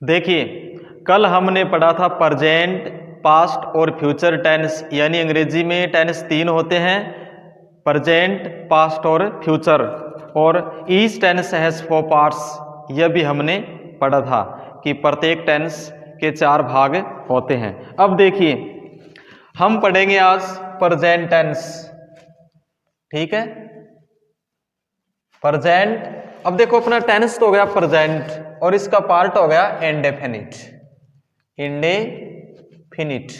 देखिए, कल हमने पढ़ा था प्रेजेंट, पास्ट और फ्यूचर टेंस, यानी अंग्रेजी में टेंस 3 होते हैं, प्रेजेंट, पास्ट और फ्यूचर, और ईच टेंस हैज 4 पार्ट्स। यह भी हमने पढ़ा था कि प्रत्येक टेंस के 4 भाग होते हैं। अब देखिए, हम पढ़ेंगे आज प्रेजेंट टेंस। ठीक है, प्रेजेंट। अब देखो, अपना टेंस तो हो गया प्रेजेंट और इसका पार्ट हो गया indefinite. Indefinite,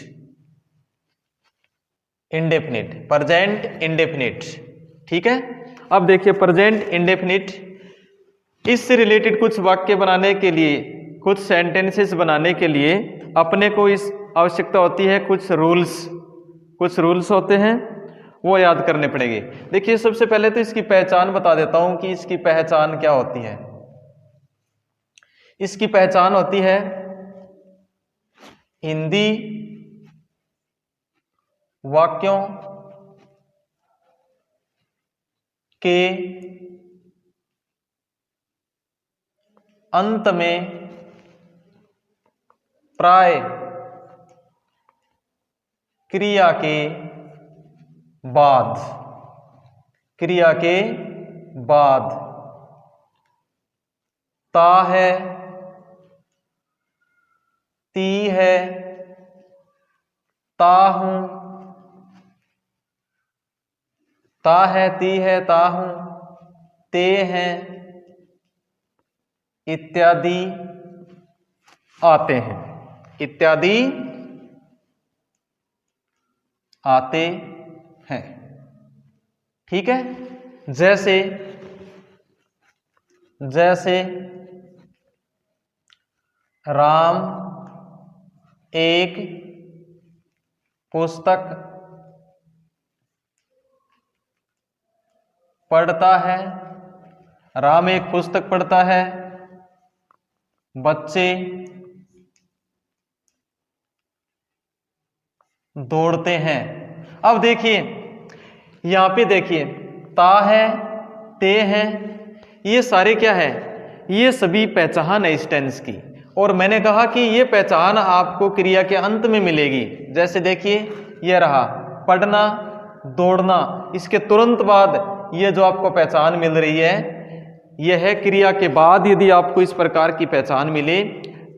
indefinite, present indefinite. ठीक है, अब देखिए प्रेजेंट इंडेफिनिट, इससे रिलेटेड कुछ वाक्य बनाने के लिए, कुछ सेंटेंसेस बनाने के लिए अपने को इस आवश्यकता होती है, कुछ रूल्स होते हैं, वो याद करने पड़ेंगे। देखिए, सबसे पहले तो इसकी पहचान बता देता हूं कि इसकी पहचान क्या होती है। इसकी पहचान होती है हिंदी वाक्यों के अंत में प्राय क्रिया के बाद, क्रिया के बाद ता है, ती है, ता हूं, ता है, ती है, ता हूं, ते हैं इत्यादि आते हैं, इत्यादि आते हैं। ठीक है, जैसे जैसे राम एक पुस्तक पढ़ता है, राम एक पुस्तक पढ़ता है, बच्चे दौड़ते हैं। अब देखिए, यहां पे देखिए, ता है, ते हैं, ये सारे क्या है, ये सभी पहचान है इस टेंस की। और मैंने कहा कि ये पहचान आपको क्रिया के अंत में मिलेगी। जैसे देखिए, ये रहा पढ़ना, दौड़ना, इसके तुरंत बाद ये जो आपको पहचान मिल रही है, यह है क्रिया के बाद यदि आपको इस प्रकार की पहचान मिले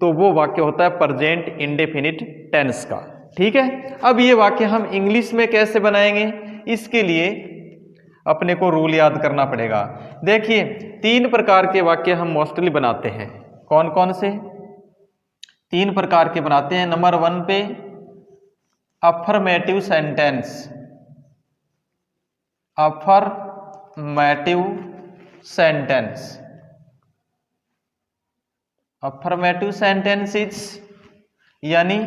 तो वो वाक्य होता है प्रेजेंट इंडेफिनिट टेंस का। ठीक है, अब ये वाक्य हम इंग्लिश में कैसे बनाएंगे, इसके लिए अपने को रूल याद करना पड़ेगा। देखिए, 3 प्रकार के वाक्य हम मोस्टली बनाते हैं। कौन कौन से 3 प्रकार के बनाते हैं? नंबर 1 पे affirmative sentence, affirmative sentence, affirmative sentences, यानी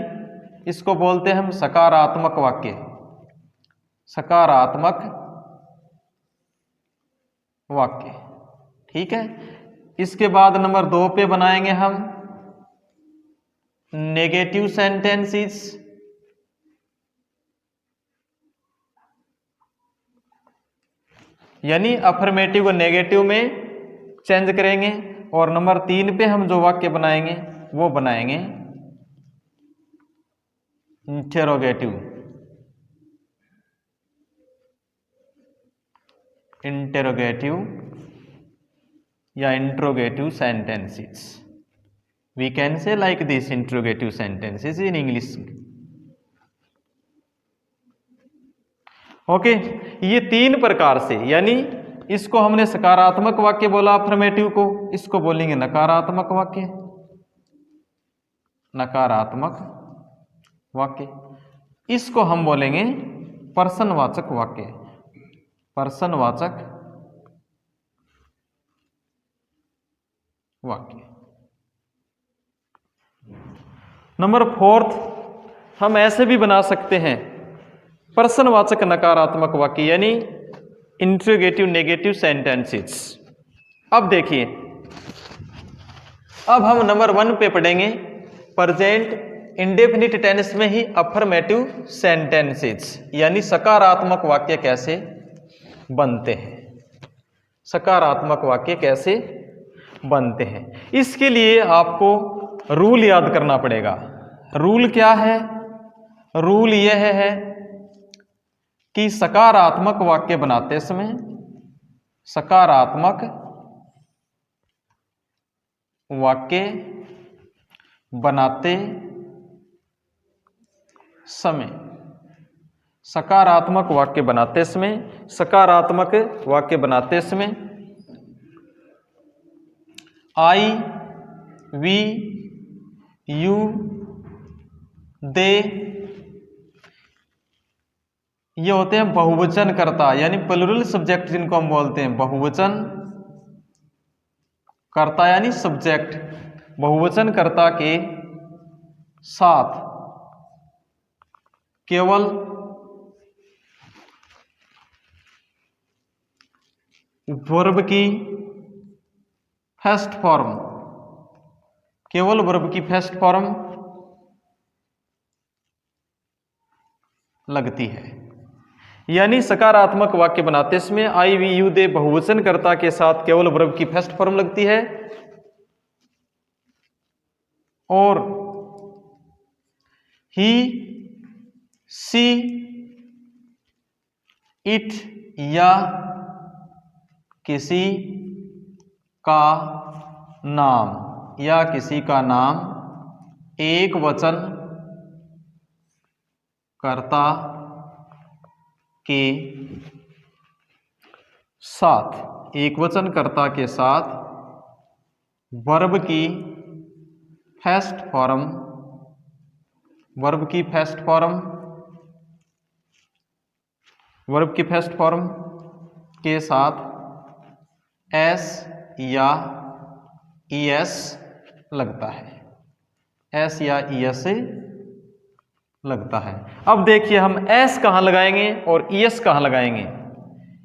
इसको बोलते हैं हम सकारात्मक वाक्य, सकारात्मक वाक्य। ठीक है, इसके बाद नंबर 2 पे बनाएंगे हम नेगेटिव सेंटेंसेस, यानी अफर्मेटिव को नेगेटिव में चेंज करेंगे। और नंबर 3 पे हम जो वाक्य बनाएंगे वो बनाएंगे इंटेरोगेटिव, इंटेरोगेटिव या interrogative sentences. We can say like this interrogative sentences in English. Okay, ये 3 प्रकार से, यानी इसको हमने सकारात्मक वाक्य बोला अफर्मेटिव को, इसको बोलेंगे नकारात्मक वाक्य, नकारात्मक वाक्य, इसको हम बोलेंगे प्रश्नवाचक वाक्य, प्रश्नवाचक वाक्य। नंबर 4 हम ऐसे भी बना सकते हैं प्रश्नवाचक नकारात्मक वाक्य, यानी इंट्रोगेटिव नेगेटिव सेंटेंसेस। अब देखिए, अब हम नंबर 1 पे पढ़ेंगे प्रेजेंट इंडेफिनिट टेंस में ही अफर्मेटिव सेंटेंसेस, यानी सकारात्मक वाक्य कैसे बनते हैं, सकारात्मक वाक्य कैसे बनते हैं। इसके लिए आपको रूल याद करना पड़ेगा। रूल क्या है? रूल यह है कि सकारात्मक वाक्य बनाते समय, सकारात्मक वाक्य बनाते समय, सकारात्मक वाक्य बनाते समय, सकारात्मक वाक्य बनाते समय आई, वी, यू, दे, ये होते हैं बहुवचन कर्ता, यानी प्लूरल सब्जेक्ट जिनको हम बोलते हैं। बहुवचन कर्ता यानी सब्जेक्ट, बहुवचन कर्ता के साथ केवल वर्ब की फर्स्ट फॉर्म, केवल वर्ब की फर्स्ट फॉर्म लगती है। यानी सकारात्मक वाक्य बनाते समय आई, वी, यू, दे बहुवचन कर्ता के साथ केवल वर्ब की फर्स्ट फॉर्म लगती है और ही, सी, इट या किसी का नाम, या किसी का नाम एक वचन कर्ता के साथ, एक वचन कर्ता के साथ वर्ब की फर्स्ट फॉर्म, वर्ब की फर्स्ट फॉर्म, वर्ब की फर्स्ट फॉर्म के साथ एस या ईएस लगता है, एस या ईएस से लगता है। अब देखिए हम एस कहां लगाएंगे और ईएस कहां लगाएंगे।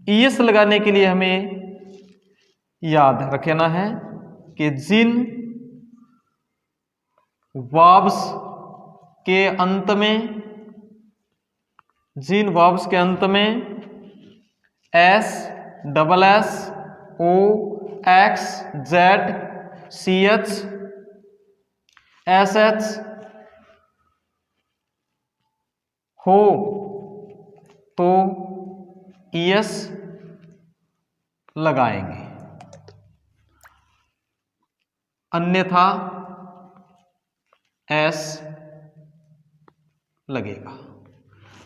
ईएस लगाने के लिए हमें याद रखना है कि जिन वर्ब्स के अंत में, जिन वर्ब्स के अंत में S, double S, O, X, Z, C H, S H हो तो ईएस लगाएंगे, अन्यथा एस लगेगा।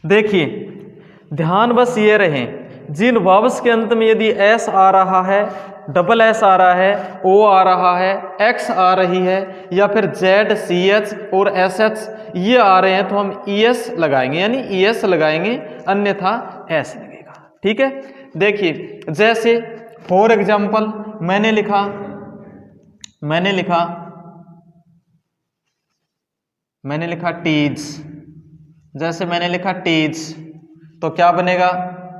देखिए ध्यान बस ये रहे, जिन वर्ब्स के अंत में यदि एस आ रहा है, डबल एस आ रहा है, ओ आ रहा है, एक्स आ रही है, या फिर जेड, सी एच और एस एच ये आ रहे हैं तो हम ईएस लगाएंगे, यानी ईएस लगाएंगे, अन्यथा एस लगेगा। ठीक है, देखिए जैसे फॉर एग्जाम्पल मैंने लिखा टीज, जैसे मैंने लिखा टीज तो क्या बनेगा?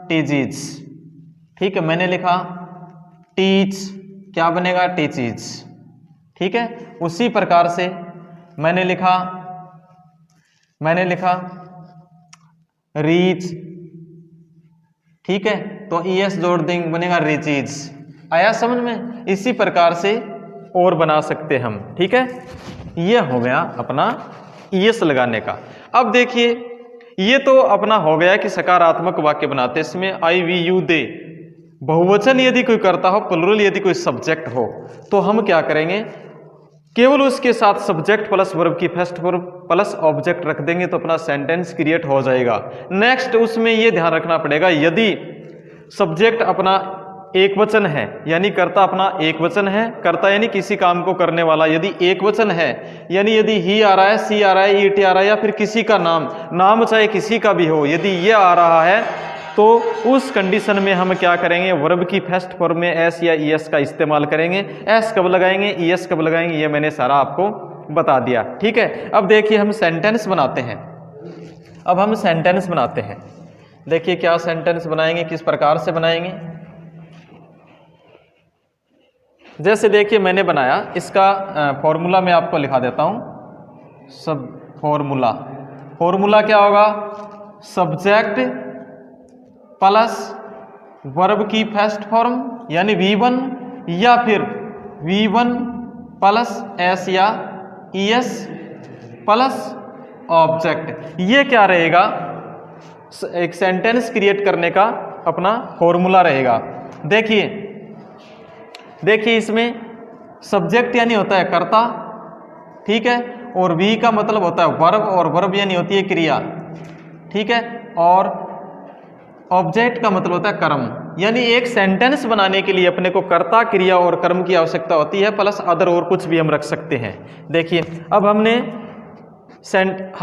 टीजीज। ठीक है, मैंने लिखा टीच, क्या बनेगा? टीचीज। ठीक है, उसी प्रकार से मैंने लिखा रीच, ठीक है, तो ईएस जोड़ देंगे, बनेगा रीचीज। आया समझ में? इसी प्रकार से और बना सकते हम। ठीक है, यह हो गया अपना ईएस लगाने का। अब देखिए ये तो अपना हो गया कि सकारात्मक वाक्य बनाते समय आई, वी, यू, दे बहुवचन यदि कोई करता हो, प्लुरल यदि कोई सब्जेक्ट हो, तो हम क्या करेंगे? केवल उसके साथ सब्जेक्ट प्लस वर्ब की फर्स्ट वर्ब प्लस ऑब्जेक्ट रख देंगे तो अपना सेंटेंस क्रिएट हो जाएगा। नेक्स्ट उसमें यह ध्यान रखना पड़ेगा, यदि सब्जेक्ट अपना एक वचन है, यानी कर्ता अपना एक वचन है, कर्ता यानी किसी काम को करने वाला यदि एक वचन है, यानी यदि ही आ रहा है, सी आ रहा है, ईट आ रहा है, या फिर किसी का नाम चाहे किसी का भी हो, यदि ये आ रहा है तो उस कंडीशन में हम क्या करेंगे? वर्ब की फर्स्ट फॉर्म में एस या ईएस का इस्तेमाल करेंगे। एस कब लगाएंगे, ईएस कब लगाएंगे, ये मैंने सारा आपको बता दिया। ठीक है, अब देखिए हम सेंटेंस बनाते हैं। अब हम सेंटेंस बनाते हैं, देखिए क्या सेंटेंस बनाएंगे, किस प्रकार से बनाएंगे। जैसे देखिए मैंने बनाया, इसका फॉर्मूला मैं आपको लिखा देता हूं। सब फॉर्मूला क्या होगा? सब्जेक्ट प्लस वर्ब की फर्स्ट फॉर्म यानी V1, या फिर V1 प्लस एस या ES प्लस ऑब्जेक्ट। ये क्या रहेगा, एक सेंटेंस क्रिएट करने का अपना फॉर्मूला रहेगा। देखिए देखिए इसमें सब्जेक्ट यानी होता है कर्ता, ठीक है, और वी का मतलब होता है वर्ब, और वर्ब यानी होती है क्रिया, ठीक है, और ऑब्जेक्ट का मतलब होता है कर्म। यानी एक सेंटेंस बनाने के लिए अपने को कर्ता, क्रिया और कर्म की आवश्यकता होती है, प्लस अदर और कुछ भी हम रख सकते हैं। देखिए अब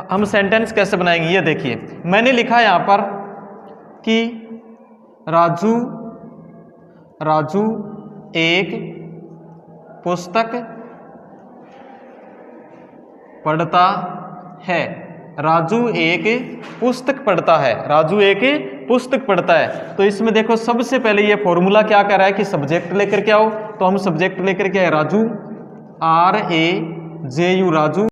हम सेंटेंस कैसे बनाएंगे, ये देखिए मैंने लिखा यहाँ पर कि राजू एक पुस्तक पढ़ता है। राजू एक पुस्तक पढ़ता है, राजू एक पुस्तक पढ़ता है। तो इसमें देखो सबसे पहले ये फॉर्मूला क्या कह रहा है कि सब्जेक्ट लेकर के आओ, तो हम सब्जेक्ट लेकर के आए राजू, RAJU राजू।